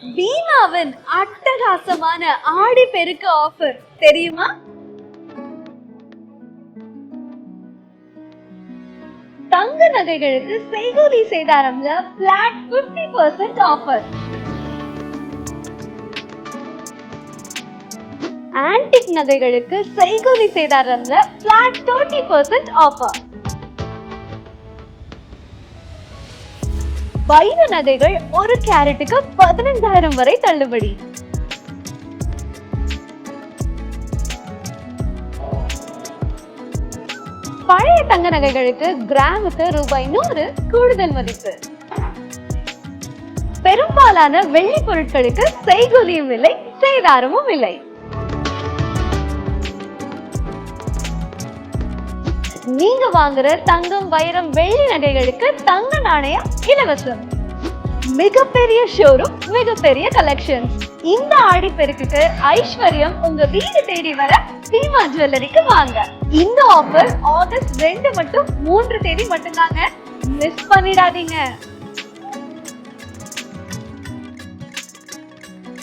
பீமாவின் அட்டகாசமான ஆடி பெருக்கு ஆஃபர் தெரியுமா? தங்க நகைகளுக்கு செய்கூலி சேதாரம்ல பிளாட் 50% ஆஃபர். ஆன்டிக் நகைகளுக்கு செய்கூலி சேதாரம்ல பிளாட் 30% ஆஃபர். வைர நகைகள் 1 கேரட்டுக்கு 15,000 வரை தள்ளுபடி. பழைய தங்க நகைகளுக்கு கிராமுக்கு ரூபாய் 100 கூடுதல் மதிப்பு. பெரும்பாலான வெள்ளி பொருட்களுக்கு செய்கூலியும் இல்லை, சேதாரமும் இல்லை. நீங்க வாங்குற தங்கம், வைரம், வெள்ளி நகைகளுக்கு தங்க நாணயம் இலவசம். மிகப்பெரிய ஷோரூம், மிகப்பெரிய கலெக்ஷன்ஸ். இந்த ஆடி பெருக்குக்கு ஐஸ்வர்யம் உங்க வீடு தேடி வர பீமா ஜுவல்லரிக்கு வாங்க. இந்த ஆஃபர் ஆகஸ்ட் 2 மற்றும் 3 தேதி மட்டும்தாங்க. மிஸ் பண்ணிடாதீங்க.